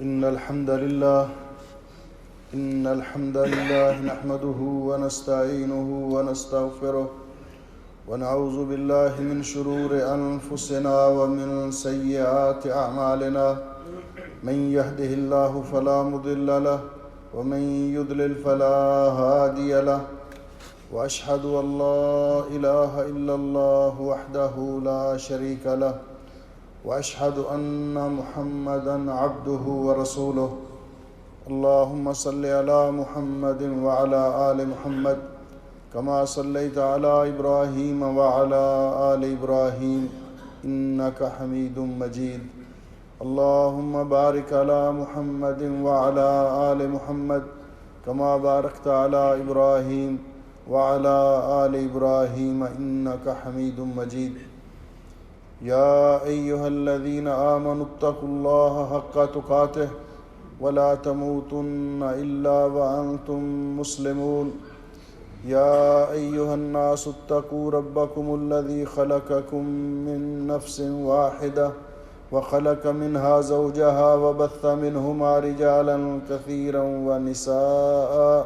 إن الحمد لله نحمده ونستعينه ونستغفره ونعوذ بالله من شرور أنفسنا ومن سيئات أعمالنا من يهده الله فلا مضل له ومن يضلل فلا هادي له وأشهد أن لا إله إلا الله وحده لا شريك له وأشهد أن محمدًا عبده ورسوله اللهم صل على محمد وعلى آل محمد كما صليت على إبراهيم وعلى آل إبراهيم إنك حميد مجيد اللهم بارك على محمد وعلى آل محمد كما باركت على إبراهيم وعلى آل إبراهيم إنك حميد مجيد يا أيها الذين آمنوا اتقوا الله حق تقاته ولا تموتن إلا وأنتم مسلمون يا أيها الناس اتقوا ربكم الذي خلقكم من نفس واحدة وخلق منها زوجها وبث منهما رجالا كثيرا ونساء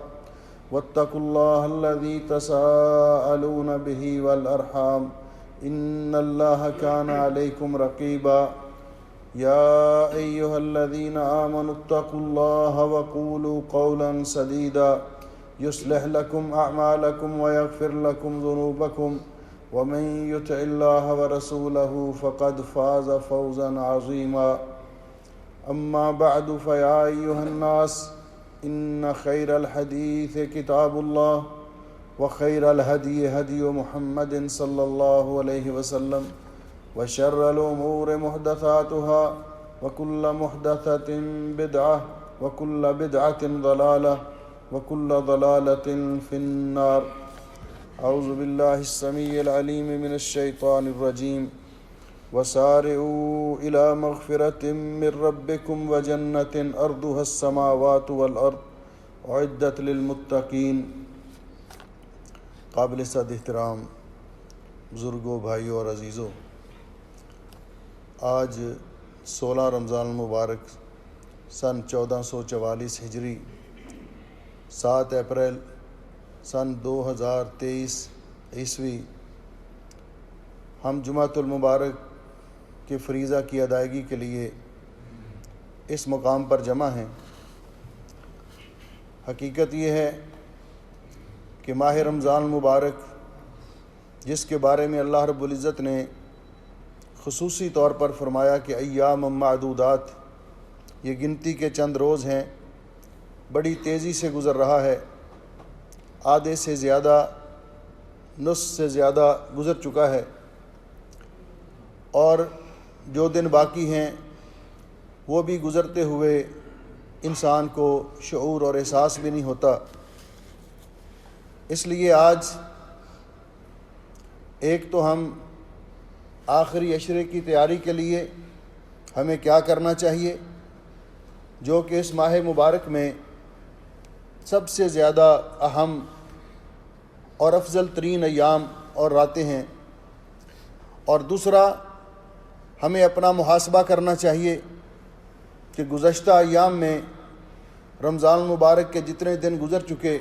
واتقوا الله الذي تساءلون به والأرحام إن الله كان عليكم رقيبا يا أيها الذين آمنوا اتقوا الله وقولوا قولا سديدا يصلح لكم أعمالكم ويغفر لكم ذنوبكم ومن يطع الله ورسوله فقد فاز فوزا عظيما أما بعد فيا أيها الناس إن خير الحديث كتاب الله وخير الهدي هدي محمد صلى الله عليه وسلم وشر الأمور محدثاتها وكل محدثة بدعة وكل بدعة ضلالة وكل ضلالة في النار أعوذ بالله السميع العليم من الشيطان الرجيم وسارعوا إلى مغفرة من ربكم وجنة أرضها السماوات والأرض أعدت للمتقين قابل صد احترام بزرگوں، بھائیوں اور عزیزوں، آج 16 رمضان المبارک سن 1444 ہجری 7 اپریل سن 2023 عیسوی ہم جمعۃ المبارک کے فریضہ کی ادائیگی کے لیے اس مقام پر جمع ہیں۔ حقیقت یہ ہے کہ ماہ رمضان المبارک جس کے بارے میں اللہ رب العزت نے خصوصی طور پر فرمایا کہ ایام معدودات، یہ گنتی کے چند روز ہیں، بڑی تیزی سے گزر رہا ہے، آدھے سے زیادہ، نصف سے زیادہ گزر چکا ہے، اور جو دن باقی ہیں وہ بھی گزرتے ہوئے انسان کو شعور اور احساس بھی نہیں ہوتا۔ اس لیے آج ایک تو ہم آخری عشرے کی تیاری کے لیے ہمیں کیا کرنا چاہیے، جو کہ اس ماہ مبارک میں سب سے زیادہ اہم اور افضل ترین ایام اور راتیں ہیں، اور دوسرا ہمیں اپنا محاسبہ کرنا چاہیے کہ گزشتہ ایام میں رمضان المبارک کے جتنے دن گزر چکے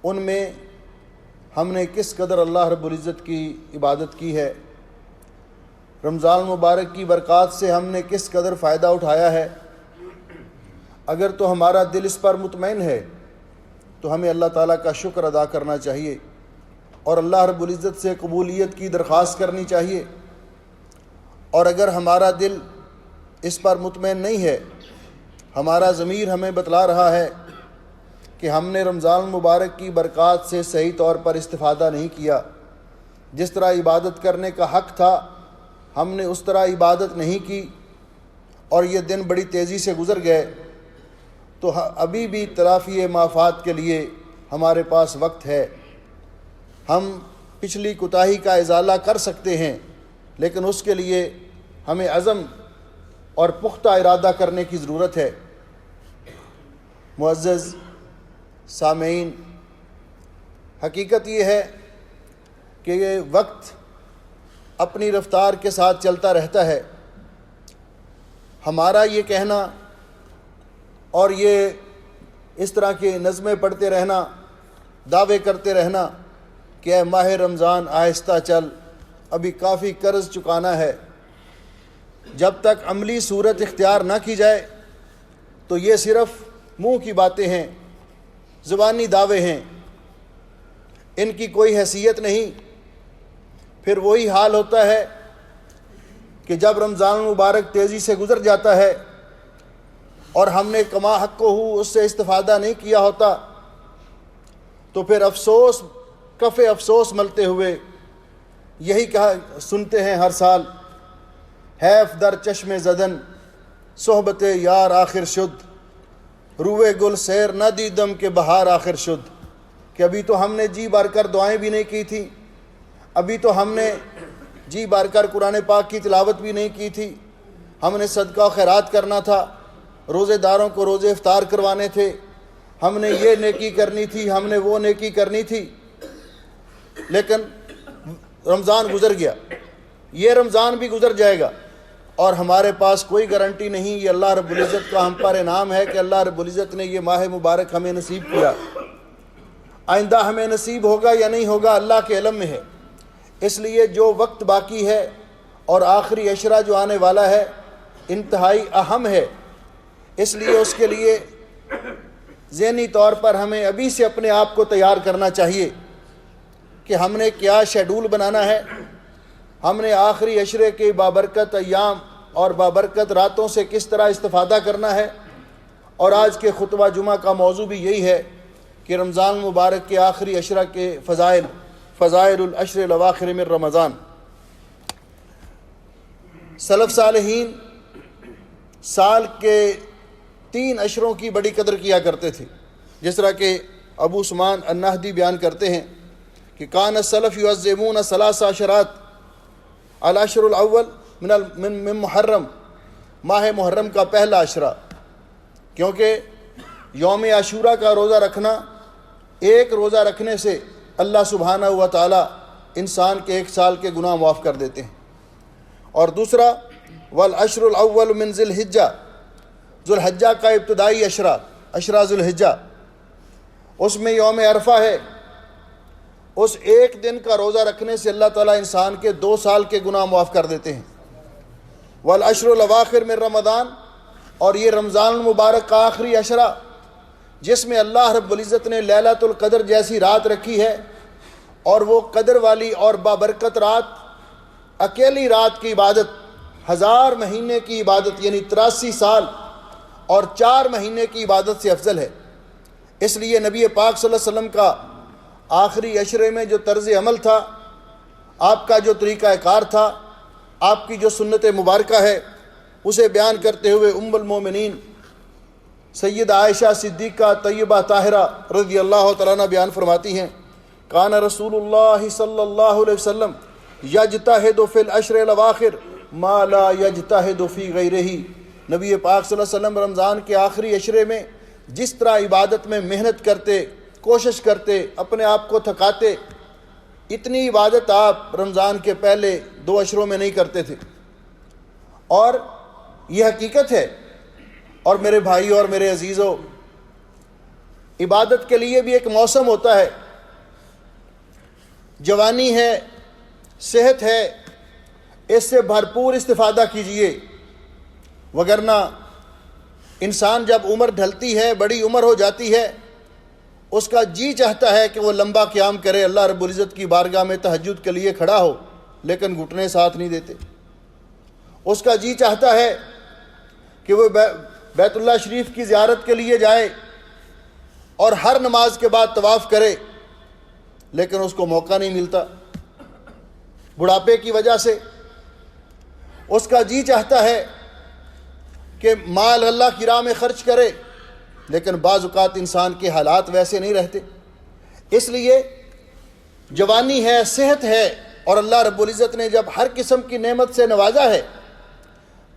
ان میں ہم نے کس قدر اللہ رب العزت کی عبادت کی ہے، رمضان المبارک کی برکات سے ہم نے کس قدر فائدہ اٹھایا ہے۔ اگر تو ہمارا دل اس پر مطمئن ہے تو ہمیں اللہ تعالیٰ کا شکر ادا کرنا چاہیے اور اللہ رب العزت سے قبولیت کی درخواست کرنی چاہیے، اور اگر ہمارا دل اس پر مطمئن نہیں ہے، ہمارا ضمیر ہمیں بتلا رہا ہے کہ ہم نے رمضان المبارک کی برکات سے صحیح طور پر استفادہ نہیں کیا، جس طرح عبادت کرنے کا حق تھا ہم نے اس طرح عبادت نہیں کی، اور یہ دن بڑی تیزی سے گزر گئے، تو ابھی بھی تلافی مآفات کے لیے ہمارے پاس وقت ہے۔ ہم پچھلی کوتاہی کا ازالہ کر سکتے ہیں، لیکن اس کے لیے ہمیں عزم اور پختہ ارادہ کرنے کی ضرورت ہے۔ معزز سامعین، حقیقت یہ ہے کہ یہ وقت اپنی رفتار کے ساتھ چلتا رہتا ہے، ہمارا یہ کہنا اور یہ اس طرح کے نظمیں پڑھتے رہنا، دعوے کرتے رہنا کہ اے ماہ رمضان آہستہ چل، ابھی کافی قرض چکانا ہے، جب تک عملی صورت اختیار نہ کی جائے تو یہ صرف منہ کی باتیں ہیں، زبانی دعوے ہیں، ان کی کوئی حیثیت نہیں۔ پھر وہی حال ہوتا ہے کہ جب رمضان المبارک تیزی سے گزر جاتا ہے اور ہم نے کما حق کو ہو اس سے استفادہ نہیں کیا ہوتا تو پھر افسوس، کف افسوس ملتے ہوئے یہی کہا سنتے ہیں ہر سال، حیف در چشم زدن صحبت یار آخر شد، روئے گل سیر نہ دیدم کہ بہار آخر شد، کہ ابھی تو ہم نے جی بھر کر دعائیں بھی نہیں کی تھی، ابھی تو ہم نے جی بھر کر قرآن پاک کی تلاوت بھی نہیں کی تھی، ہم نے صدقہ و خیرات کرنا تھا، روزے داروں کو روزے افطار کروانے تھے، ہم نے یہ نیکی کرنی تھی، ہم نے وہ نیکی کرنی تھی، لیکن رمضان گزر گیا، یہ رمضان بھی گزر جائے گا اور ہمارے پاس کوئی گارنٹی نہیں۔ یہ اللہ رب العزت کا ہم پر انعام ہے کہ اللہ رب العزت نے یہ ماہ مبارک ہمیں نصیب کیا، آئندہ ہمیں نصیب ہوگا یا نہیں ہوگا اللہ کے علم میں ہے۔ اس لیے جو وقت باقی ہے اور آخری عشرہ جو آنے والا ہے انتہائی اہم ہے، اس لیے اس کے لیے ذہنی طور پر ہمیں ابھی سے اپنے آپ کو تیار کرنا چاہیے کہ ہم نے کیا شیڈول بنانا ہے، ہم نے آخری عشرے کے بابرکت ایام اور بابرکت راتوں سے کس طرح استفادہ کرنا ہے۔ اور آج کے خطبہ جمعہ کا موضوع بھی یہی ہے کہ رمضان مبارک کے آخری عشرہ کے فضائل العشر الاواخر من رمضان۔ سلف صالحین سال کے 3 عشروں کی بڑی قدر کیا کرتے تھے، جس طرح کہ ابو عثمان النہدی بیان کرتے ہیں کہ کان السلف یعظمون 3 عشرات، العشر الاول من محرم، ماہ محرم کا پہلا عشرہ، کیونکہ یوم عاشورہ کا روزہ رکھنا، ایک روزہ رکھنے سے اللہ سبحانہ و تعالی انسان کے 1 سال کے گناہ معاف کر دیتے ہیں۔ اور دوسرا والعشر الاول من ذی الحجہ، ذو الحجہ کا ابتدائی عشرہ ذو الحجہ، اس میں یوم عرفہ ہے، اس ایک دن کا روزہ رکھنے سے اللہ تعالیٰ انسان کے 2 سال کے گناہ معاف کر دیتے ہیں۔ والعشر الاواخر من رمضان، اور یہ رمضان المبارک کا آخری عشرہ جس میں اللہ رب العزت نے لیلۃ القدر جیسی رات رکھی ہے، اور وہ قدر والی اور بابرکت رات، اکیلی رات کی عبادت 1000 مہینے کی عبادت یعنی 83 سال اور 4 مہینے کی عبادت سے افضل ہے۔ اس لیے نبی پاک صلی اللہ علیہ وسلم کا آخری عشرے میں جو طرز عمل تھا، آپ کا جو طریقہ کار تھا، آپ کی جو سنت مبارکہ ہے، اسے بیان کرتے ہوئے ام المومنین سید عائشہ صدیقہ طیبہ طاہرہ رضی اللہ تعالیٰ عنہ بیان فرماتی ہیں، کان رسول اللہ صلی اللہ علیہ وسلم یجتہد فی العشر الاواخر ما لا یجتہد فی غیرہ، نبی پاک صلی اللہ علیہ وسلم رمضان کے آخری عشرے میں جس طرح عبادت میں محنت کرتے، کوشش کرتے، اپنے آپ کو تھکاتے، اتنی عبادت آپ رمضان کے پہلے 2 عشروں میں نہیں کرتے تھے۔ اور یہ حقیقت ہے۔ اور میرے بھائی اور میرے عزیزوں، عبادت کے لیے بھی ایک موسم ہوتا ہے، جوانی ہے، صحت ہے، اس سے بھرپور استفادہ کیجیے، وگرنہ انسان جب عمر ڈھلتی ہے، بڑی عمر ہو جاتی ہے، اس کا جی چاہتا ہے کہ وہ لمبا قیام کرے، اللہ رب العزت کی بارگاہ میں تہجد کے لیے کھڑا ہو، لیکن گھٹنے ساتھ نہیں دیتے۔ اس کا جی چاہتا ہے کہ وہ بیت اللہ شریف کی زیارت کے لیے جائے اور ہر نماز کے بعد طواف کرے، لیکن اس کو موقع نہیں ملتا بڑھاپے کی وجہ سے۔ اس کا جی چاہتا ہے کہ مال اللہ کی راہ میں خرچ کرے، لیکن بعض اوقات انسان کے حالات ویسے نہیں رہتے۔ اس لیے جوانی ہے، صحت ہے، اور اللہ رب العزت نے جب ہر قسم کی نعمت سے نوازا ہے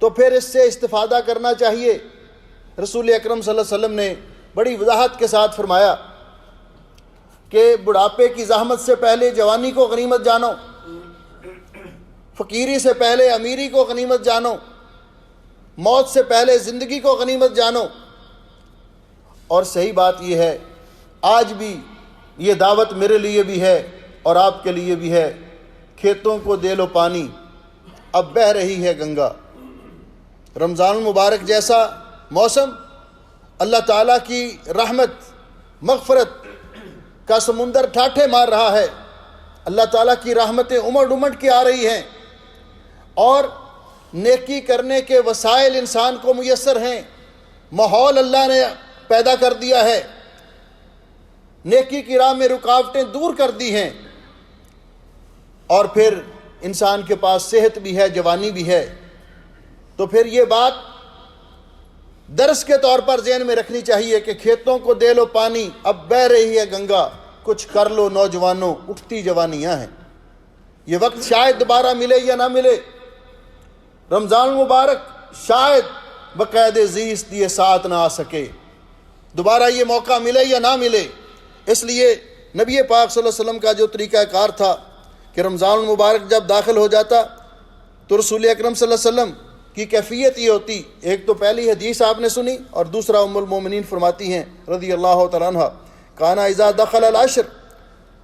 تو پھر اس سے استفادہ کرنا چاہیے۔ رسول اکرم صلی اللہ علیہ وسلم نے بڑی وضاحت کے ساتھ فرمایا کہ بڑھاپے کی زحمت سے پہلے جوانی کو غنیمت جانو، فقیری سے پہلے امیری کو غنیمت جانو، موت سے پہلے زندگی کو غنیمت جانو۔ اور صحیح بات یہ ہے، آج بھی یہ دعوت میرے لیے بھی ہے اور آپ کے لیے بھی ہے، کھیتوں کو دے لو پانی، اب بہہ رہی ہے گنگا۔ رمضان المبارک جیسا موسم، اللہ تعالیٰ کی رحمت مغفرت کا سمندر ٹھاٹھے مار رہا ہے، اللہ تعالیٰ کی رحمتیں امڑ امڑ کے آ رہی ہیں، اور نیکی کرنے کے وسائل انسان کو میسر ہیں، ماحول اللہ نے پیدا کر دیا ہے، نیکی کی راہ میں رکاوٹیں دور کر دی ہیں، اور پھر انسان کے پاس صحت بھی ہے، جوانی بھی ہے۔ تو پھر یہ بات درس کے طور پر ذہن میں رکھنی چاہیے کہ کھیتوں کو دے لو پانی، اب بہہ رہی ہے گنگا، کچھ کر لو نوجوانوں، اٹھتی جوانیاں ہیں۔ یہ وقت شاید دوبارہ ملے یا نہ ملے، رمضان المبارک شاید بقید زیست یہ ساتھ نہ آ سکے، دوبارہ یہ موقع ملے یا نہ ملے۔ اس لیے نبی پاک صلی اللہ علیہ وسلم کا جو طریقہ کار تھا کہ رمضان المبارک جب داخل ہو جاتا تو رسول اکرم صلی اللہ علیہ وسلم کی کیفیت یہ ہوتی، ایک تو پہلی حدیث آپ نے سنی، اور دوسرا ام المومنین فرماتی ہیں رضی اللہ تعالیٰ عنہ، کانا اذا دخل العشر،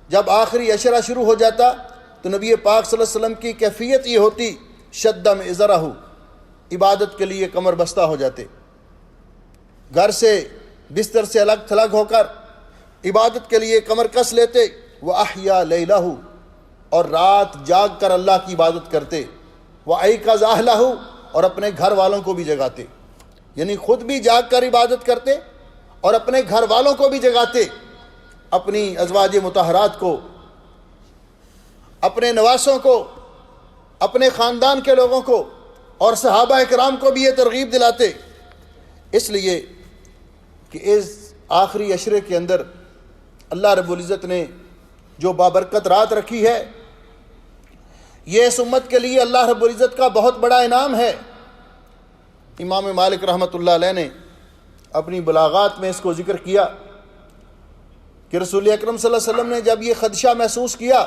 جب آخری عشرہ شروع ہو جاتا تو نبی پاک صلی اللہ علیہ وسلم کی کیفیت یہ ہوتی، شد مئزرہ، عبادت کے لیے کمر بستہ ہو جاتے، گھر سے بستر سے الگ تھلگ ہو کر عبادت کے لیے کمر کس لیتے، وَأَحْيَا لَيْلَهُ، اور رات جاگ کر اللہ کی عبادت کرتے، وَأَيْقَظَ أَهْلَهُ، اور اپنے گھر والوں کو بھی جگاتے، یعنی خود بھی جاگ کر عبادت کرتے اور اپنے گھر والوں کو بھی جگاتے، اپنی ازواج مطہرات کو، اپنے نواسوں کو، اپنے خاندان کے لوگوں کو اور صحابہ کرام کو بھی یہ ترغیب دلاتے، اس لیے کہ اس آخری عشرے کے اندر اللہ رب العزت نے جو بابرکت رات رکھی ہے، یہ اس امت کے لیے اللہ رب العزت کا بہت بڑا انعام ہے۔ امام مالک رحمۃ اللہ علیہ نے اپنی بلاغات میں اس کو ذکر کیا کہ رسول اکرم صلی اللہ علیہ وسلم نے جب یہ خدشہ محسوس کیا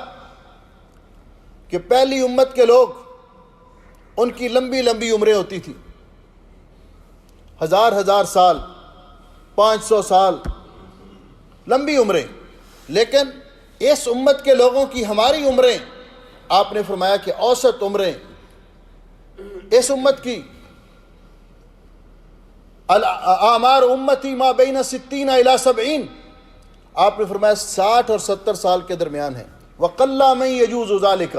کہ پہلی امت کے لوگ ان کی لمبی لمبی عمریں ہوتی تھی، 1000 سال، 500 سال لمبی عمریں، لیکن اس امت کے لوگوں کی ہماری عمریں، آپ نے فرمایا کہ اوسط عمریں اس امت کی، اعمار امتی ما بین 60 الی 70، آپ نے فرمایا 60 اور 70 سال کے درمیان ہے، وَقَلَّ مَن يَجُوزُ ذَلِكَ،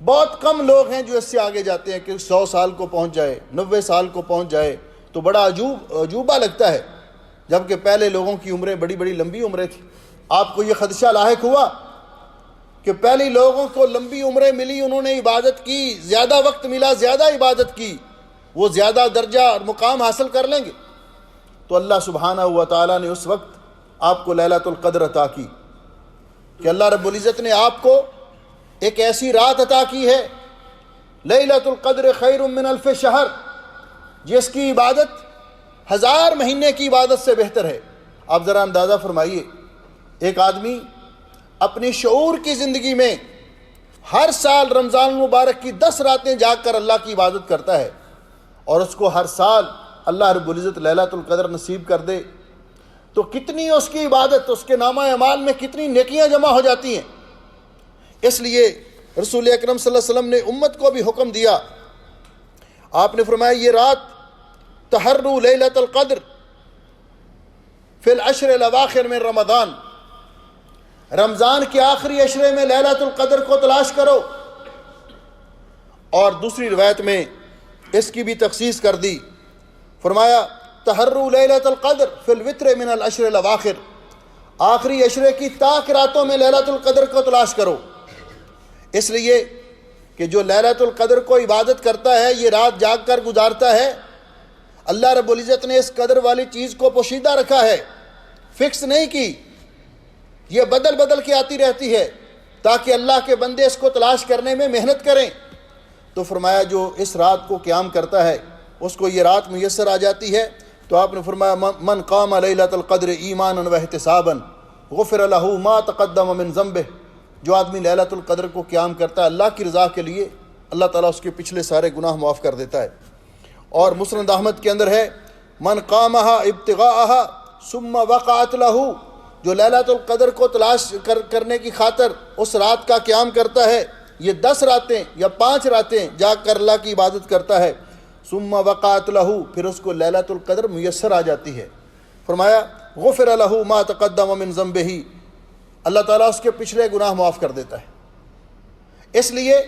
بہت کم لوگ ہیں جو اس سے آگے جاتے ہیں کہ 100 سال کو پہنچ جائے، 90 سال کو پہنچ جائے تو بڑا عجوبہ لگتا ہے، جبکہ پہلے لوگوں کی عمریں بڑی بڑی لمبی عمریں تھیں۔ آپ کو یہ خدشہ لاحق ہوا کہ پہلی لوگوں کو لمبی عمریں ملی، انہوں نے عبادت کی، زیادہ وقت ملا، زیادہ عبادت کی، وہ زیادہ درجہ اور مقام حاصل کر لیں گے، تو اللہ سبحانہ و تعالیٰ نے اس وقت آپ کو لیلۃ القدر عطا کی، کہ اللہ رب العزت نے آپ کو ایک ایسی رات عطا کی ہے، لیلۃ القدر خیر من الف شہر، جس کی عبادت 1000 مہینے کی عبادت سے بہتر ہے۔ آپ ذرا اندازہ فرمائیے، ایک آدمی اپنی شعور کی زندگی میں ہر سال رمضان المبارک کی 10 راتیں جاگ کر اللہ کی عبادت کرتا ہے، اور اس کو ہر سال اللہ رب العزت لیلۃ القدر نصیب کر دے، تو کتنی اس کی عبادت، اس کے نامہ اعمال میں کتنی نیکیاں جمع ہو جاتی ہیں۔ اس لیے رسول اکرم صلی اللہ علیہ وسلم نے امت کو بھی حکم دیا، آپ نے فرمایا یہ رات تحروا لیلۃ القدر فی العشر الاواخر من رمضان، رمضان کے آخری عشرے میں لیلۃ القدر کو تلاش کرو۔ اور دوسری روایت میں اس کی بھی تخصیص کر دی، فرمایا تحروا لیلۃ القدر فی الوتر من العشر الاواخر، آخری عشرے کی طاق راتوں میں لیلۃ القدر کو تلاش کرو، اس لیے کہ جو لیلۃ القدر کو عبادت کرتا ہے، یہ رات جاگ کر گزارتا ہے، اللہ رب العزت نے اس قدر والی چیز کو پوشیدہ رکھا ہے، فکس نہیں کی، یہ بدل بدل کے آتی رہتی ہے، تاکہ اللہ کے بندے اس کو تلاش کرنے میں محنت کریں۔ تو فرمایا جو اس رات کو قیام کرتا ہے اس کو یہ رات میسر آ جاتی ہے، تو آپ نے فرمایا من قام لیلۃ القدر ایمانا واحتسابا غفر له ما تقدم من ذنبه، جو آدمی لیلۃ القدر کو قیام کرتا ہے اللہ کی رضا کے لیے، اللہ تعالیٰ اس کے پچھلے سارے گناہ معاف کر دیتا ہے۔ اور مسند احمد کے اندر ہے من قامہا ابتغاءہا ثم وقعت لہو، جو لیلۃ القدر کو تلاش کرنے کی خاطر اس رات کا قیام کرتا ہے، یہ 10 راتیں یا 5 راتیں جا کر اللہ کی عبادت کرتا ہے، ثم وقعت لہو، پھر اس کو لیلۃ القدر میسر آ جاتی ہے، فرمایا غفر لہو ما تقدم من ذنبہ، اللہ تعالیٰ اس کے پچھلے گناہ معاف کر دیتا ہے۔ اس لیے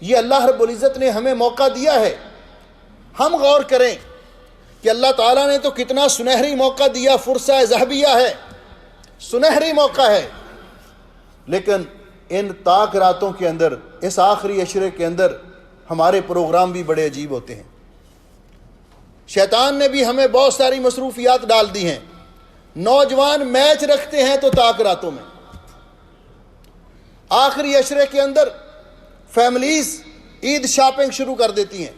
یہ اللہ رب العزت نے ہمیں موقع دیا ہے، ہم غور کریں کہ اللہ تعالیٰ نے تو کتنا سنہری موقع دیا، فرصہ ذہبیہ ہے، سنہری موقع ہے، لیکن ان طاق راتوں کے اندر، اس آخری عشرے کے اندر ہمارے پروگرام بھی بڑے عجیب ہوتے ہیں۔ شیطان نے بھی ہمیں بہت ساری مصروفیات ڈال دی ہیں۔ نوجوان میچ رکھتے ہیں تو طاق راتوں میں، آخری عشرے کے اندر فیملیز عید شاپنگ شروع کر دیتی ہیں،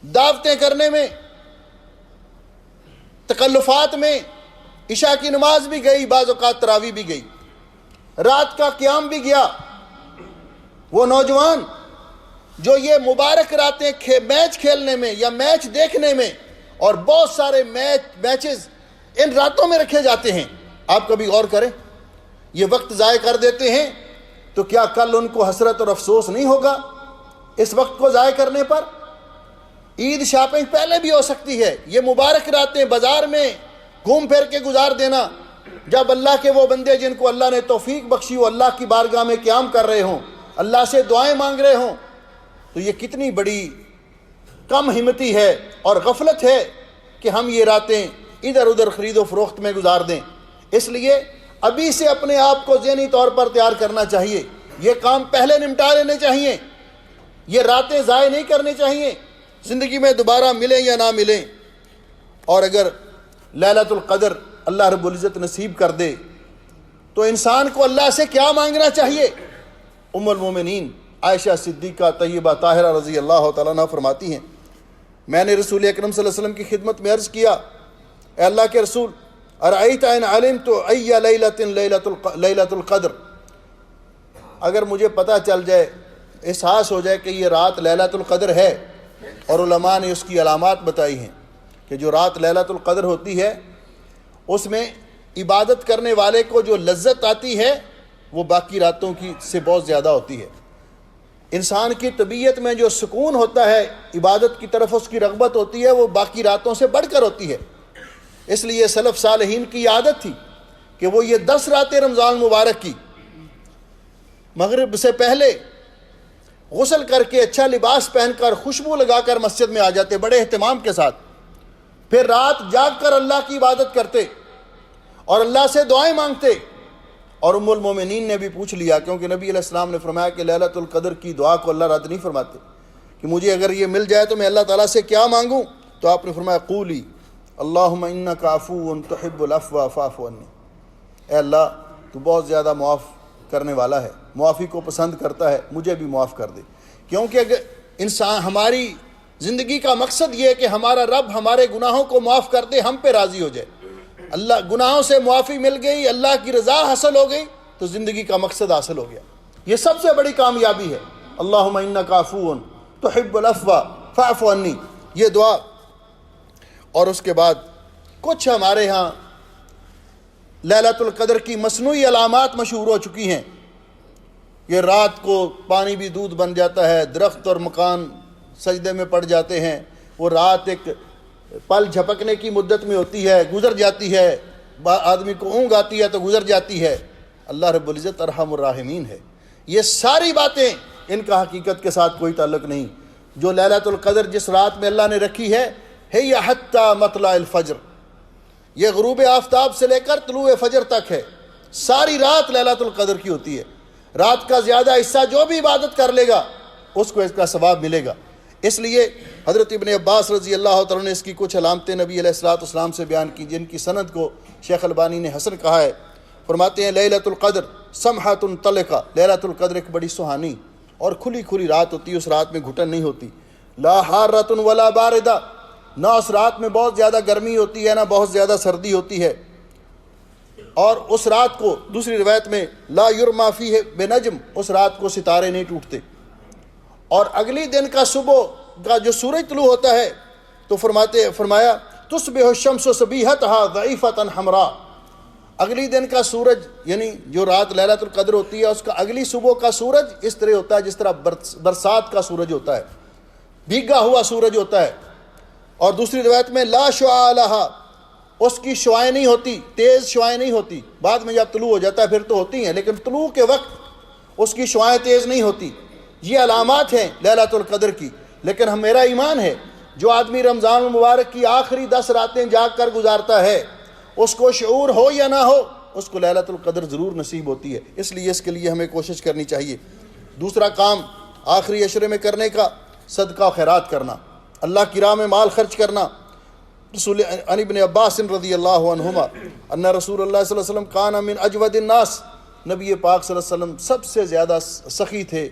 دعوتیں کرنے میں، تکلفات میں، عشاء کی نماز بھی گئی، بعض اوقات تراویح بھی گئی، رات کا قیام بھی گیا۔ وہ نوجوان جو یہ مبارک راتیں میچ کھیلنے میں یا میچ دیکھنے میں، اور بہت سارے میچز ان راتوں میں رکھے جاتے ہیں، آپ کبھی غور کریں، یہ وقت ضائع کر دیتے ہیں، تو کیا کل ان کو حسرت اور افسوس نہیں ہوگا اس وقت کو ضائع کرنے پر؟ عید شاپنگ پہلے بھی ہو سکتی ہے، یہ مبارک راتیں بازار میں گھوم پھر کے گزار دینا، جب اللہ کے وہ بندے جن کو اللہ نے توفیق بخشی ہو اللہ کی بارگاہ میں قیام کر رہے ہوں، اللہ سے دعائیں مانگ رہے ہوں، تو یہ کتنی بڑی کم ہمتی ہے اور غفلت ہے کہ ہم یہ راتیں ادھر ادھر خرید و فروخت میں گزار دیں۔ اس لیے ابھی سے اپنے آپ کو ذہنی طور پر تیار کرنا چاہیے، یہ کام پہلے نمٹا لینے چاہیے، یہ راتیں ضائع نہیں کرنی چاہیے، زندگی میں دوبارہ ملیں یا نہ ملیں۔ اور اگر لیلۃ القدر اللہ رب العزت نصیب کر دے تو انسان کو اللہ سے کیا مانگنا چاہیے؟ ام المومنین عائشہ صدیقہ طیبہ طاہرہ رضی اللہ تعالیٰ عنہ فرماتی ہیں، میں نے رسول اکرم صلی اللہ علیہ وسلم کی خدمت میں عرض کیا، اے اللہ کے رسول، ارأیت ان علمت ای لیلۃ القدر، اگر مجھے پتہ چل جائے، احساس ہو جائے کہ یہ رات لیلۃ القدر ہے، اور علماء نے اس کی علامات بتائی ہیں کہ جو رات لیلۃ القدر ہوتی ہے اس میں عبادت کرنے والے کو جو لذت آتی ہے وہ باقی راتوں کی سے بہت زیادہ ہوتی ہے۔ انسان کی طبیعت میں جو سکون ہوتا ہے، عبادت کی طرف اس کی رغبت ہوتی ہے، وہ باقی راتوں سے بڑھ کر ہوتی ہے۔ اس لیے سلف صالحین کی عادت تھی کہ وہ یہ 10 راتیں رمضان مبارک کی مغرب سے پہلے غسل کر کے اچھا لباس پہن کر خوشبو لگا کر مسجد میں آ جاتے بڑے اہتمام کے ساتھ، پھر رات جاگ کر اللہ کی عبادت کرتے اور اللہ سے دعائیں مانگتے۔ اور ام المومنین نے بھی پوچھ لیا، کیونکہ نبی علیہ السلام نے فرمایا کہ لیلۃ القدر کی دعا کو اللہ رد نہیں فرماتے، کہ مجھے اگر یہ مل جائے تو میں اللہ تعالیٰ سے کیا مانگوں؟ تو آپ نے فرمایا قولی اللہم انک عفو تحب العفو فاعف عنی، اے اللہ تو بہت زیادہ معاف کرنے والا ہے، معافی کو پسند کرتا ہے، مجھے بھی معاف کر دے۔ کیونکہ اگر انسان، ہماری زندگی کا مقصد یہ ہے کہ ہمارا رب ہمارے گناہوں کو معاف کر دے، ہم پہ راضی ہو جائے۔ اللہ گناہوں سے معافی مل گئی، اللہ کی رضا حاصل ہو گئی، تو زندگی کا مقصد حاصل ہو گیا۔ یہ سب سے بڑی کامیابی ہے، اللہم انک عفو تحب العفو فاعف عنی، یہ دعا۔ اور اس کے بعد کچھ ہمارے ہاں لیلۃ القدر کی مصنوعی علامات مشہور ہو چکی ہیں، یہ رات کو پانی بھی دودھ بن جاتا ہے، درخت اور مکان سجدے میں پڑ جاتے ہیں، وہ رات ایک پل جھپکنے کی مدت میں ہوتی ہے، گزر جاتی ہے، آدمی کو اونگ آتی ہے تو گزر جاتی ہے۔ اللہ رب العزت ارحم الراحمین ہے۔ یہ ساری باتیں ان کا حقیقت کے ساتھ کوئی تعلق نہیں۔ جو لیلۃ القدر جس رات میں اللہ نے رکھی ہے حتی مطلع الفجر، یہ غروب آفتاب سے لے کر طلوع فجر تک ہے، ساری رات لیلۃ القدر کی ہوتی ہے۔ رات کا زیادہ حصہ جو بھی عبادت کر لے گا اس کو اس کا ثواب ملے گا۔ اس لیے حضرت ابن عباس رضی اللہ تعالیٰ نے اس کی کچھ علامتیں نبی علیہ الصلوۃ والسلام سے بیان کی، جن کی سند کو شیخ البانی نے حسن کہا ہے۔ فرماتے ہیں لیلۃ القدر سمحۃ طلقہ، لیلۃ القدر ایک بڑی سہانی اور کھلی کھلی رات ہوتی ہے، اس رات میں گھٹن نہیں ہوتی۔ لا حارۃ ولا باردہ، نہ اس رات میں بہت زیادہ گرمی ہوتی ہے نہ بہت زیادہ سردی ہوتی ہے۔ اور اس رات کو دوسری روایت میں لا یرما فیہ بنجم، اس رات کو ستارے نہیں ٹوٹتے۔ اور اگلی دن کا صبح کا جو سورج طلوع ہوتا ہے تو فرمایا تصبح الشمس صبیحتها ضعیفۃ حمراء، اگلی دن کا سورج یعنی جو رات لیلۃ القدر ہوتی ہے اس کا اگلی صبح کا سورج اس طرح ہوتا ہے جس طرح برسات کا سورج ہوتا ہے، بھیگا ہوا سورج ہوتا ہے۔ اور دوسری روایت میں لا شعاع لها، اس کی شعائیں نہیں ہوتی، تیز شعائیں نہیں ہوتی، بعد میں جب طلوع ہو جاتا ہے پھر تو ہوتی ہیں، لیکن طلوع کے وقت اس کی شعائیں تیز نہیں ہوتی۔ یہ علامات ہیں لیلۃ القدر کی۔ لیکن میرا ایمان ہے جو آدمی رمضان المبارک کی آخری 10 راتیں جاگ کر گزارتا ہے، اس کو شعور ہو یا نہ ہو، اس کو لیلۃ القدر ضرور نصیب ہوتی ہے، اس لیے اس کے لیے ہمیں کوشش کرنی چاہیے۔ دوسرا کام آخری عشرے میں کرنے کا صدقہ و خیرات کرنا، اللہ کی راہ میں مال خرچ کرنا۔ رسول عن ابن عباس رضی اللہ عنہما ان رسول اللہ صلی اللہ علیہ وسلم کان من اجود الناس، نبی پاک صلی اللہ علیہ وسلم سب سے زیادہ سخی تھے،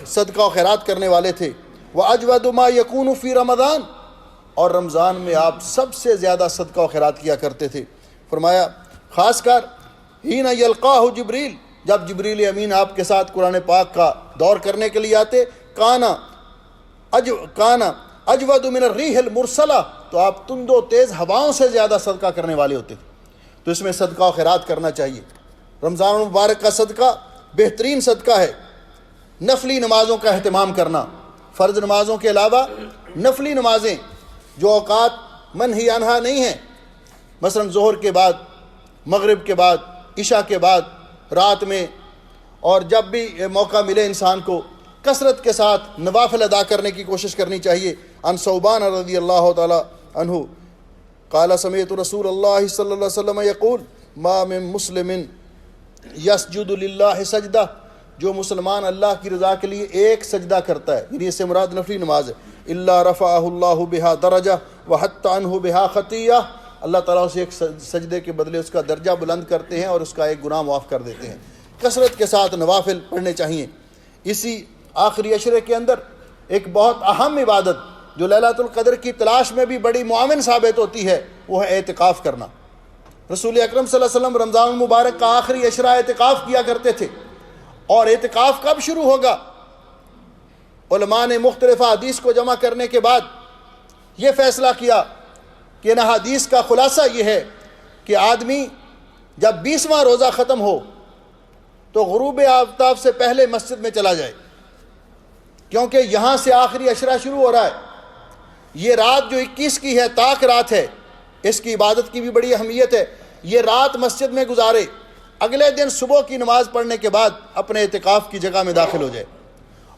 صدقہ و خیرات کرنے والے تھے۔ وَأَجْوَدُ مَا يَكُونُ فِي رمضان، اور رمضان میں آپ سب سے زیادہ صدقہ و خیرات کیا کرتے تھے۔ فرمایا خاص کر حین یلقاہ جبریل، جب جبریل امین آپ کے ساتھ قرآن پاک کا دور کرنے کے لیے آتے، کانا اجود من الریح المرسلہ، تو آپ تند و تیز ہواؤں سے زیادہ صدقہ کرنے والے ہوتے تھے۔ تو اس میں صدقہ و خیرات کرنا چاہیے۔ رمضان المبارک کا صدقہ بہترین صدقہ ہے۔ نفلی نمازوں کا اہتمام کرنا، فرض نمازوں کے علاوہ نفلی نمازیں جو اوقات منہی عنہا نہیں ہیں، مثلا ظہر کے بعد، مغرب کے بعد، عشاء کے بعد، رات میں، اور جب بھی موقع ملے انسان کو کثرت کے ساتھ نوافل ادا کرنے کی کوشش کرنی چاہیے۔ عن ثوبان رضی اللہ تعالی عنہ قال سمعت رسول اللہ صلی اللہ علیہ وسلم یقول ما من مسلم یسجد للہ سجدہ، جو مسلمان اللہ کی رضا کے لیے ایک سجدہ کرتا ہے، یعنی اس سے مراد نفلی نماز ہے، الا رفعہ اللہ بہا درجہ وحط عنہ بہا خطیہ، اللہ تعالیٰ اسے ایک سجدے کے بدلے اس کا درجہ بلند کرتے ہیں اور اس کا ایک گناہ معاف کر دیتے ہیں۔ کثرت کے ساتھ نوافل پڑھنے چاہیے۔ اسی آخری عشرے کے اندر ایک بہت اہم عبادت جو لیلۃ القدر کی تلاش میں بھی بڑی معاون ثابت ہوتی ہے، وہ ہے اعتکاف کرنا۔ رسول اکرم صلی اللہ علیہ وسلم رمضان المبارک کا آخری عشرہ اعتکاف کیا کرتے تھے۔ اور اعتکاف کب شروع ہوگا؟ علماء نے مختلف حدیث کو جمع کرنے کے بعد یہ فیصلہ کیا کہ ان حدیث کا خلاصہ یہ ہے کہ آدمی جب 20واں روزہ ختم ہو تو غروب آفتاب سے پہلے مسجد میں چلا جائے، کیونکہ یہاں سے آخری عشرہ شروع ہو رہا ہے۔ یہ رات جو 21 کی ہے، طاق رات ہے، اس کی عبادت کی بھی بڑی اہمیت ہے۔ یہ رات مسجد میں گزارے، اگلے دن صبح کی نماز پڑھنے کے بعد اپنے اعتکاف کی جگہ میں داخل ہو جائے،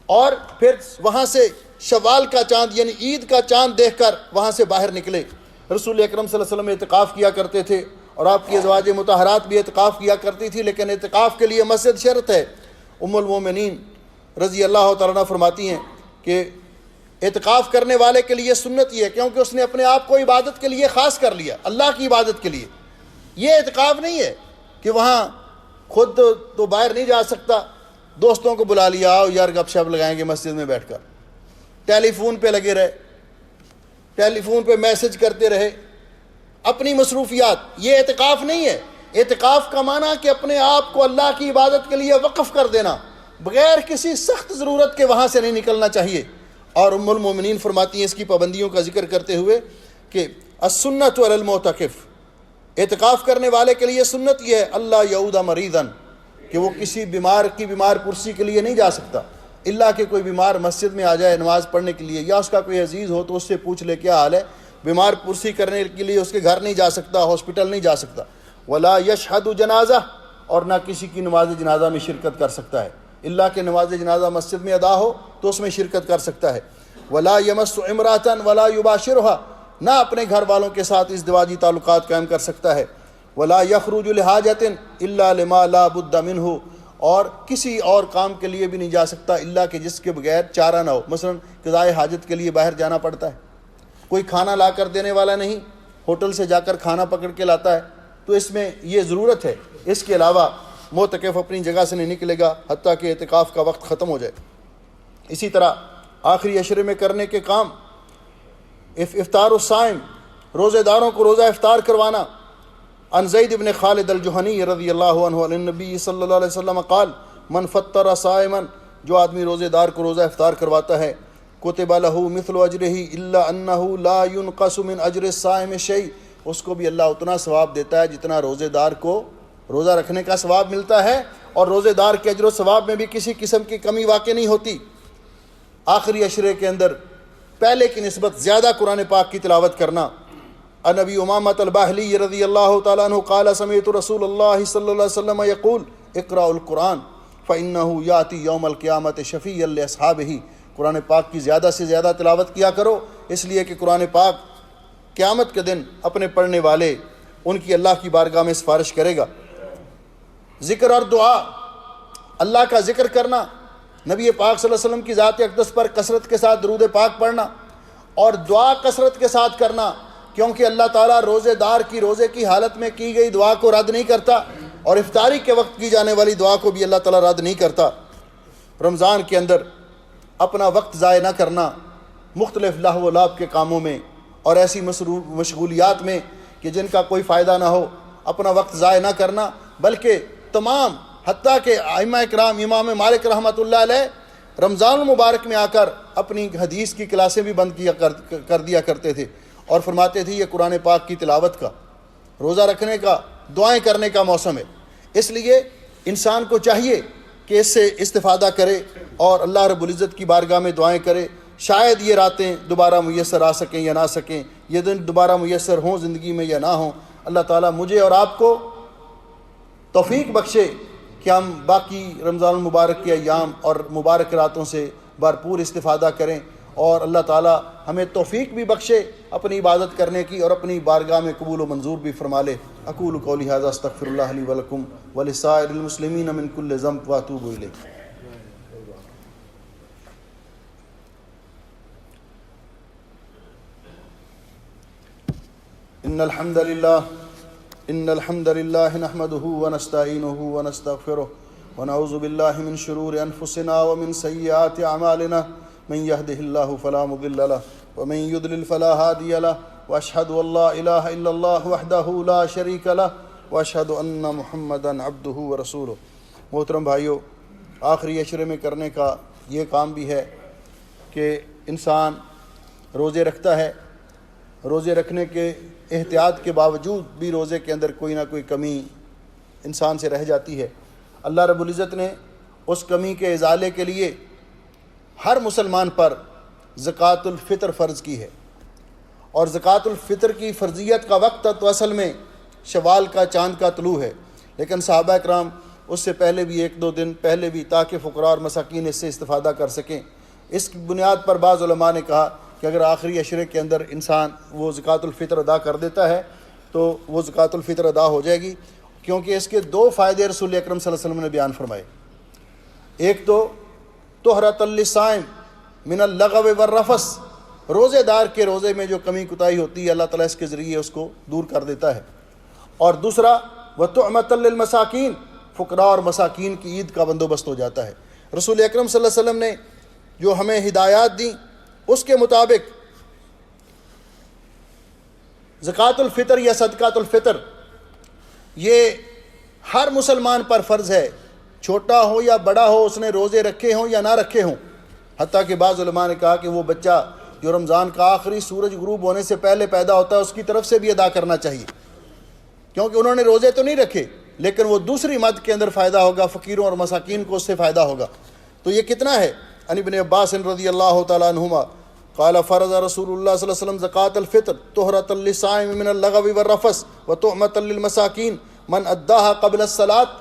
اور پھر وہاں سے شوال کا چاند یعنی عید کا چاند دیکھ کر وہاں سے باہر نکلے۔ رسول اکرم صلی اللہ علیہ وسلم اعتکاف کیا کرتے تھے، اور آپ کی ازواج مطہرات بھی اعتکاف کیا کرتی تھی، لیکن اعتکاف کے لیے مسجد شرط ہے۔ ام المومنین رضی اللہ تعالیٰ عنہ فرماتی ہیں کہ اعتکاف کرنے والے کے لیے سنت یہ ہے، کیونکہ اس نے اپنے آپ کو عبادت کے لیے خاص کر لیا، اللہ کی عبادت کے لیے۔ یہ اعتکاف نہیں ہے کہ وہاں خود تو باہر نہیں جا سکتا، دوستوں کو بلا لیا، آؤ یار گپ شپ لگائیں گے مسجد میں بیٹھ کر، ٹیلی فون پہ لگے رہے، ٹیلی فون پہ میسج کرتے رہے، اپنی مصروفیات۔ یہ اعتکاف نہیں ہے۔ اعتکاف کا معنی کہ اپنے آپ کو اللہ کی عبادت کے لیے وقف کر دینا، بغیر کسی سخت ضرورت کے وہاں سے نہیں نکلنا چاہیے۔ اور ام المومنین فرماتی ہیں اس کی پابندیوں کا ذکر کرتے ہوئے کہ السنۃ علی المعتکف، اعتکاف کرنے والے کے لیے سنت یہ ہے اللہ یعود مریضاً، کہ وہ کسی بیمار کی بیمار پرسی کے لیے نہیں جا سکتا، اللہ کہ کوئی بیمار مسجد میں آ جائے نماز پڑھنے کے لیے، یا اس کا کوئی عزیز ہو تو اس سے پوچھ لے کیا حال ہے، بیمار پرسی کرنے کے لیے اس کے گھر نہیں جا سکتا، ہاسپٹل نہیں جا سکتا۔ ولا یشہد جنازہ، اور نہ کسی کی نماز جنازہ میں شرکت کر سکتا ہے، اللہ کہ نماز جنازہ مسجد میں ادا ہو تو اس میں شرکت کر سکتا ہے۔ ولا یمس امراۃ ولا یباشرھا، نہ اپنے گھر والوں کے ساتھ ازدواجی تعلقات قائم کر سکتا ہے۔ ولا یخرج لحاجۃ الا لما لا بد منہ، اور کسی اور کام کے لیے بھی نہیں جا سکتا اللہ کہ جس کے بغیر چارہ نہ ہو، مثلا قضائے حاجت کے لیے باہر جانا پڑتا ہے، کوئی کھانا لا کر دینے والا نہیں، ہوٹل سے جا کر کھانا پکڑ کے لاتا ہے، تو اس میں یہ ضرورت ہے۔ اس کے علاوہ معتکف اپنی جگہ سے نہیں نکلے گا حتیٰ کہ اعتکاف کا وقت ختم ہو جائے۔ اسی طرح آخری عشرے میں کرنے کے کام، افطار الصائم، روزے داروں کو روزہ افطار کروانا۔ عن زید بن خالد الجہنی رضی اللہ عنہ عن النبی صلی اللہ علیہ وسلم قال من فطر صائما، جو آدمی روزے دار کو روزہ افطار کرواتا ہے کتب لہ مثل اجرہ الا انہ لا ينقص من اجر الصائم شیء، اس کو بھی اللہ اتنا ثواب دیتا ہے جتنا روزے دار کو روزہ رکھنے کا ثواب ملتا ہے، اور روزے دار کے اجر و ثواب میں بھی کسی قسم کی کمی واقع نہیں ہوتی۔ آخری عشرے کے اندر پہلے کی نسبت زیادہ قرآن پاک کی تلاوت کرنا۔ عن ابی امامۃ الباہلی رضی اللہ تعالیٰ عنہ قال سمعت رسول اللہ صلی اللہ علیہ وسلم یقول اقرأوا القرآن فإنہ یأتی یوم القیامۃ شفیعا لأصحابہ، قرآن پاک کی زیادہ سے زیادہ تلاوت کیا کرو، اس لیے کہ قرآن پاک قیامت کے دن اپنے پڑھنے والے ان کی اللہ کی بارگاہ میں سفارش کرے گا۔ ذکر اور دعا، اللہ کا ذکر کرنا، نبی پاک صلی اللہ علیہ وسلم کی ذات اقدس پر کثرت کے ساتھ درود پاک پڑھنا، اور دعا کثرت کے ساتھ کرنا، کیونکہ اللہ تعالیٰ روزے دار کی روزے کی حالت میں کی گئی دعا کو رد نہیں کرتا، اور افطاری کے وقت کی جانے والی دعا کو بھی اللہ تعالیٰ رد نہیں کرتا۔ رمضان کے اندر اپنا وقت ضائع نہ کرنا مختلف لہو و لعب کے کاموں میں اور ایسی مشغولیات میں کہ جن کا کوئی فائدہ نہ ہو، اپنا وقت ضائع نہ کرنا، بلکہ تمام حتیٰ کہ ائمہ کرام امام مالک رحمۃ اللہ علیہ رمضان المبارک میں آ کر اپنی حدیث کی کلاسیں بھی بند کر دیا کرتے تھے، اور فرماتے تھے یہ قرآن پاک کی تلاوت کا، روزہ رکھنے کا، دعائیں کرنے کا موسم ہے، اس لیے انسان کو چاہیے کہ اس سے استفادہ کرے اور اللہ رب العزت کی بارگاہ میں دعائیں کرے۔ شاید یہ راتیں دوبارہ میسر آ سکیں یا نہ سکیں، یہ دن دوبارہ میسر ہوں زندگی میں یا نہ ہوں، اللہ تعالیٰ مجھے اور آپ کو توفیق بخشے کہ ہم باقی رمضان المبارک کے ایام اور مبارک راتوں سے بھرپور استفادہ کریں، اور اللہ تعالیٰ ہمیں توفیق بھی بخشے اپنی عبادت کرنے کی، اور اپنی بارگاہ میں قبول و منظور بھی فرما لے۔ اقول قولی ھذا استغفر اللہ لی ولکم ولسائر المسلمین من کل ذنب واتوب الیہ۔ ان الحمد للہ نحمده ونستعینه ونستغفره ونعوذ باللہ من شرور انفسنا ومن سیئات اعمالنا، من يهده الله فلا مضل له ومن يضلل فلا هادي له، واشهد ان لا اله الا الله وحده لا شريك له واشهد ان محمدا عبده ورسوله۔ محترم بھائیو، آخری عشرے میں کرنے کا یہ کام بھی ہے کہ انسان روزے رکھتا ہے، روزے رکھنے کے احتیاط کے باوجود بھی روزے کے اندر کوئی نہ کوئی کمی انسان سے رہ جاتی ہے۔ اللہ رب العزت نے اس کمی کے ازالے کے لیے ہر مسلمان پر زکوٰۃ الفطر فرض کی ہے، اور زکوٰۃ الفطر کی فرضیت کا وقت تو اصل میں شوال کا چاند کا طلوع ہے، لیکن صحابہ کرام اس سے پہلے بھی ایک دو دن پہلے بھی، تاکہ فقراء اور مساکین اس سے استفادہ کر سکیں۔ اس کی بنیاد پر بعض علماء نے کہا کہ اگر آخری عشرے کے اندر انسان وہ زکوٰۃ الفطر ادا کر دیتا ہے تو وہ زکوٰۃ الفطر ادا ہو جائے گی، کیونکہ اس کے دو فائدے رسول اکرم صلی اللہ علیہ وسلم نے بیان فرمائے۔ ایک تو طہرۃ للصائم من اللغو والرفث، روزے دار کے روزے میں جو کمی کوتاہی ہوتی ہے اللہ تعالیٰ اس کے ذریعے اس کو دور کر دیتا ہے، اور دوسرا وطعمۃ للمساکین، فقراء اور مساکین کی عید کا بندوبست ہو جاتا ہے۔ رسول اکرم صلی اللہ علیہ وسلم نے جو ہمیں ہدایات دیں اس کے مطابق زکوٰۃ الفطر یا صدقۃ الفطر یہ ہر مسلمان پر فرض ہے، چھوٹا ہو یا بڑا ہو، اس نے روزے رکھے ہوں یا نہ رکھے ہوں۔ حتیٰ کہ بعض علماء نے کہا کہ وہ بچہ جو رمضان کا آخری سورج غروب ہونے سے پہلے پیدا ہوتا ہے اس کی طرف سے بھی ادا کرنا چاہیے، کیونکہ انہوں نے روزے تو نہیں رکھے لیکن وہ دوسری مد کے اندر فائدہ ہوگا، فقیروں اور مساکین کو اس سے فائدہ ہوگا۔ تو یہ کتنا ہے؟ عن ابن عباس رضی اللہ تعالیٰ عنہما قال فرض رسول اللہ صلی اللہ علیہ وسلم زکوٰۃ الفطر طہرۃ للصائم من اللغو والرفث وطعمۃ للمساکین من اداها قبل الصلاۃ،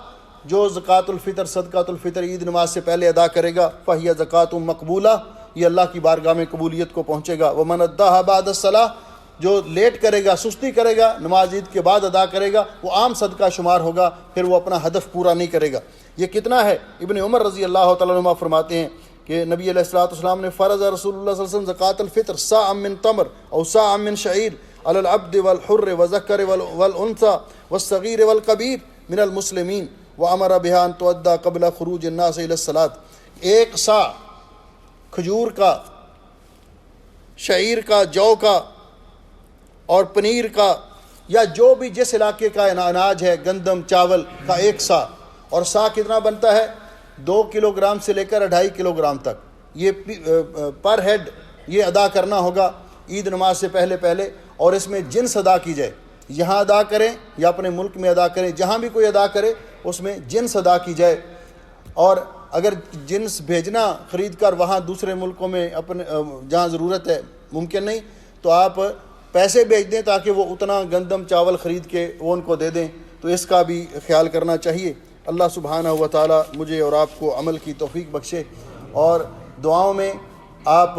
جو زکوٰۃ الفطر صدقۃ الفطر عید نماز سے پہلے ادا کرے گا فہی زکوٰۃ مقبولہ، یہ اللہ کی بارگاہ میں قبولیت کو پہنچے گا۔ ومن اداها بعد الصلاۃ، جو لیٹ کرے گا، سستی کرے گا، نماز عید کے بعد ادا کرے گا، وہ عام صدقہ شمار ہوگا، پھر وہ اپنا ہدف پورا نہیں کرے گا۔ یہ کتنا ہے؟ ابن عمر رضی اللہ تعالیٰ عنہ فرماتے ہیں کہ نبی علیہ الصلوۃ والسلام نے فرض رسول اللہ صلی اللہ علیہ وسلم زکوٰۃ الفطر صاع من تمر او صاع من شعیر علی العبد والحر والذکر والانثى والصغیر والکبیر من المسلمین وامر بها ان تؤدى قبل خروج الناس الى الصلاۃ، ایک صاع کھجور کا، شعیر کا، جو کا اور پنیر کا، یا جو بھی جس علاقے کا اناج ہے، گندم چاول کا ایک صاع، اور صاع کتنا بنتا ہے؟ 2 کلو گرام سے لے کر 2.5 کلو گرام تک، یہ پر ہیڈ یہ ادا کرنا ہوگا عید نماز سے پہلے، اور اس میں جنس ادا کی جائے، یہاں ادا کریں یا اپنے ملک میں ادا کریں، جہاں بھی کوئی ادا کرے اس میں جنس ادا کی جائے۔ اور اگر جنس بھیجنا خرید کر وہاں دوسرے ملکوں میں اپنے جہاں ضرورت ہے ممکن نہیں، تو آپ پیسے بھیج دیں تاکہ وہ اتنا گندم چاول خرید کے وہ ان کو دے دیں، تو اس کا بھی خیال کرنا چاہیے۔ اللہ سبحانہ و تعالی مجھے اور آپ کو عمل کی توفیق بخشے، اور دعاؤں میں آپ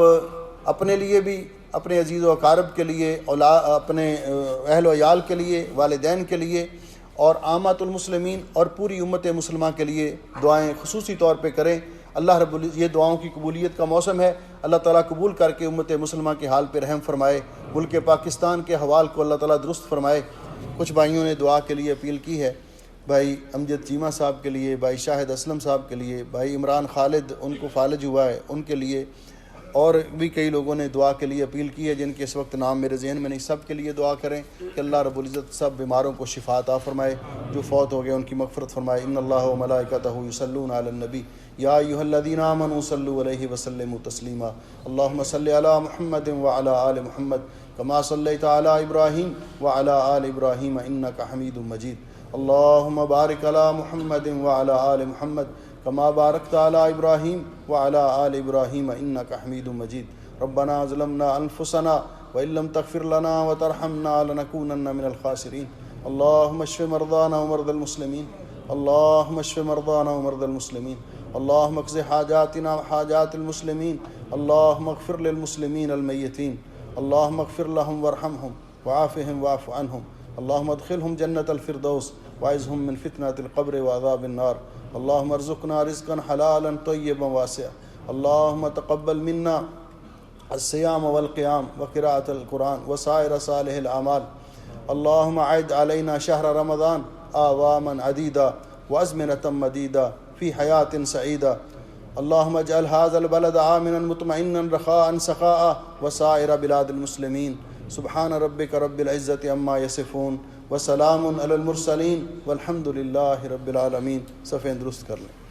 اپنے لیے بھی، اپنے عزیز و اقارب کے لیے، اپنے اہل و عیال کے لیے، والدین کے لیے، اور عامۃ المسلمین اور پوری امت مسلمہ کے لیے دعائیں خصوصی طور پہ کریں۔ اللہ رب العزت، یہ دعاؤں کی قبولیت کا موسم ہے، اللہ تعالیٰ قبول کر کے امت مسلمہ کے حال پہ رحم فرمائے، ملک پاکستان کے حوال کو اللہ تعالیٰ درست فرمائے۔ کچھ بھائیوں نے دعا کے لیے اپیل کی ہے، بھائی امجد چیمہ صاحب کے لیے، بھائی شاہد اسلم صاحب کے لیے، بھائی عمران خالد ان کو فالج ہوا ہے ان کے لیے، اور بھی کئی لوگوں نے دعا کے لیے اپیل کی ہے جن کے اس وقت نام میرے ذہن میں نہیں۔ سب کے لیے دعا کریں کہ اللہ رب العزت سب بیماروں کو شفا عطا فرمائے، جو فوت ہو گئے ان کی مغفرت فرمائے۔ ان اللہ و ملائکتہ یصلون علی النبی یا ایھا الذین آمنوا صلوا علیہ وسلموا تسلیما۔ اللہم صل علی محمد وعلی آل محمد کما صلیت علی ابراہیم وعلی آل ابراہیم انک حمید مجید۔ اللہم بارک علی محمد وعلی آل محمد کما بارکت علی ابراہیم وعلی آل ابراہیم انک حمید مجید۔ ربنا ظلمنا انفسنا وان لم تغفر لنا وترحمنا لنکونن من الخاسرین۔ اللہم اشف مرضانا ومرضى المسلمین، اللہم اشف مرضانا ومرضى المسلمین، اللہم اقض حاجاتنا وحاجات المسلمین، اللہم اغفر للمسلمین المیتین، اللہم اغفر لهم وارحمهم وعافهم واعف عنهم، اللہم ادخلهم جنت الفردوس واعذهم من فتنة القبر وعذاب النار، اللہم ارزقنا رزقا حلالا طیبا واسعا، اللہم تقبل منا الصیام والقیام وقراءة القرآن وسائر صالح الأعمال، اللہم اعد علینا شہر رمضان آواما عدیدا وازمنة مدیدا فی حیاة سعیدہ، اللہم اجعل هذا البلد آمنا مطمئنا رخاء سخاء وسائر بلاد المسلمین۔ سبحان ربک رب العزت عما یصفون وسلام علی المرسلین والحمد للہ رب العالمین۔ صفحے درست کر لیں۔